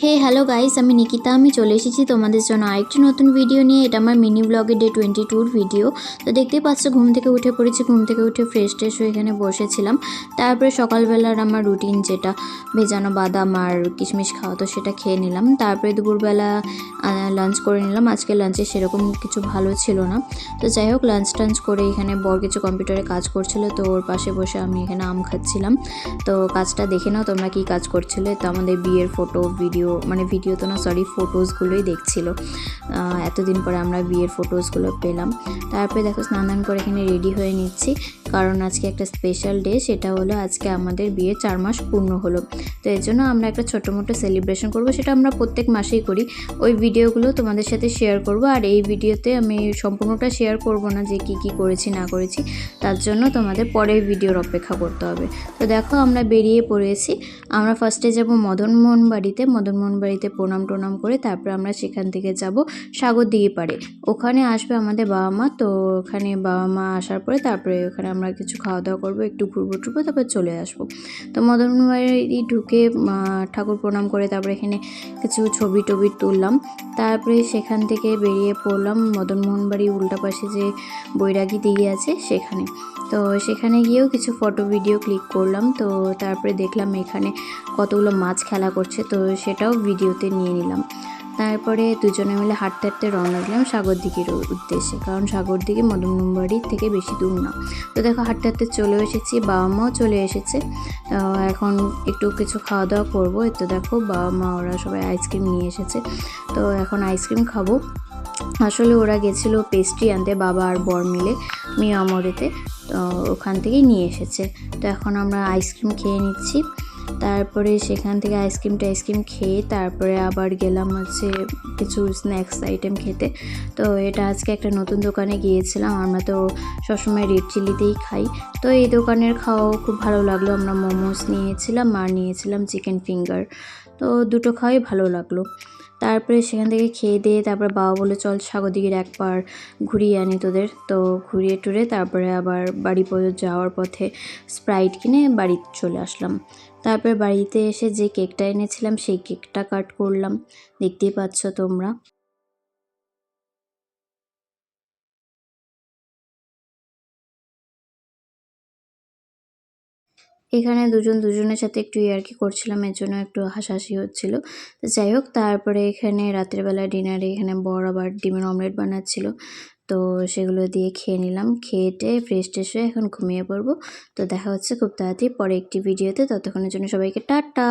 হে hello guys, আমি নিকিতা। আমি চলে এসেছি তোমাদের জন্য আরেকটি নতুন ভিডিও নিয়ে। এটা আমার মিনি ব্লগের ডে 22 ভিডিও। তো দেখতেই পাচ্ছ, ঘুম থেকে উঠে পড়েছি। ঘুম থেকে উঠে ফ্রেশ হয়ে এখানে বসেছিলাম। তারপরে সকালবেলার আমার রুটিন, যেটা ভেজানো বাদাম আর কিশমিশ খাওয়া, তো সেটা খেয়ে নিলাম। তারপরে দুপুরবেলা লাঞ্চ করে নিলাম। আজকে লাঞ্চে সেরকম কিছু ভালো ছিল না। তো যাই হোক, লাঞ্চ করে এখানে বর কিছু কম্পিউটারে কাজ করছিল, তো ওর পাশে বসে আমি এখানে আম খাচ্ছিলাম। তো কাজটা দেখে নাও তোমরা কী কাজ করছিলে। তো আমাদের বিয়ের ভিডিও তো না, সরি, ফটোসগুলোই দেখছিল। এতদিন পরে আমরা বিয়ের ফটোসগুলো পেলাম। তারপরে দেখো, স্নান করে এখানে রেডি হয়ে নিচ্ছি, কারণ আজকে একটা স্পেশাল ডে। সেটা হলো আজকে আমাদের বিয়ে 4 মাস পূর্ণ হলো। তো এর জন্য আমরা একটা ছোটো মোটো সেলিব্রেশন করব। সেটা আমরা প্রত্যেক মাসেই করি। ওই ভিডিওগুলো তোমাদের সাথে শেয়ার করব। আর এই ভিডিওতে আমি সম্পূর্ণটা শেয়ার করব না, যে কী করেছি না করেছি। তার জন্য তোমাদের পরের ভিডিওর অপেক্ষা করতে হবে। তো দেখো, আমরা বেরিয়ে পড়েছি। আমরা ফার্স্টে যাব মদনমোহন বাড়িতে প্রণাম করে তারপর আমরা সেখান থেকে যাব সাগরদিঘি পাড়ে। ওখানে আসবে আমাদের বাবা মা। তো ওখানে বাবা মা আসার পরে তারপরে ওখানে আমরা কিছু খাওয়া দাওয়া করবো, একটু ঘুরবো তারপর চলে আসবো। তো মদনমোহন বাড়ি ঢুকে ঠাকুর প্রণাম করে তারপরে এখানে কিছু ছবি তুললাম। তারপরে সেখান থেকে বেরিয়ে পড়লাম মদনমোহন বাড়ির উল্টা পাশে যে বৈরাগী দিঘি আছে সেখানে। তো সেখানে গিয়েও কিছু ফটো ভিডিও ক্লিক করলাম। তো তারপরে দেখলাম এখানে কতগুলো মাছ খেলা করছে, তো সেটাও ভিডিওতে নিয়ে নিলাম। তারপরে দুজনে মিলে হাঁটতে রওনা দিলাম সাগরদিঘির উদ্দেশ্যে, কারণ সাগরদিঘি মদনমোহন বাড়ির থেকে বেশি দূর না। তো দেখো, হাঁটতে চলে এসেছি, বাবা মাও চলে এসেছে। এখন একটু কিছু খাওয়া দাওয়া করবো। তো দেখো, বাবা মা ওরা সবাই আইসক্রিম নিয়ে এসেছে। তো এখন আইসক্রিম খাবো। আসলে ওরা গেছিলো পেস্ট্রি আনতে, বাবা আর বর মিলে মিয়ামরিতে। তো ওখান থেকেই নিয়ে এসেছে। তো এখন আমরা আইসক্রিম খেয়ে নিচ্ছি। তারপরে সেখান থেকে আইসক্রিম খেয়ে তারপরে আবার গেলাম কিছু স্ন্যাক্স আইটেম খেতে। তো এটা আজকে একটা নতুন দোকানে গিয়েছিলাম। আমরা তো সবসময় রেড চিলিতেই খাই। তো এই দোকানের খাওয়াও খুব ভালো লাগলো। আমরা মোমোস নিয়েছিলাম আর নিয়েছিলাম চিকেন ফিঙ্গার। তো দুটো খাওয়াই ভালো লাগলো। তারপরে সেখান থেকে খেয়ে দিয়ে তারপর বাবা বলে, চল সাগরদিঘির একবার ঘুরিয়ে আনি তোদের। তো ঘুরিয়ে টুরে তারপরে আবার বাড়ি যাওয়ার পথে স্প্রাইট কিনে বাড়ি চলে আসলাম। তারপরে বাড়িতে এসে যে কেকটা এনেছিলাম সেই কেকটা কাট করলাম, দেখতেই পাচ্ছ তোমরা। এখানে দুজনের সাথে একটু ইয়ার্কি করছিলাম, এর জন্য একটু হাসাহাসি হচ্ছিল। তো যাই হোক, তারপরে এখানে রাতের বেলা ডিনারে এখানে বড় আবার ডিমের অমলেট বানাচ্ছিল। তো সেগুলো দিয়ে খেয়ে নিলাম। খেয়ে ফ্রেশ হয়ে এখন ঘুমিয়ে পড়বো। তো দেখা হচ্ছে খুব তাড়াতাড়ি পরে একটি ভিডিওতে। ততক্ষণের জন্য সবাইকে টাটা।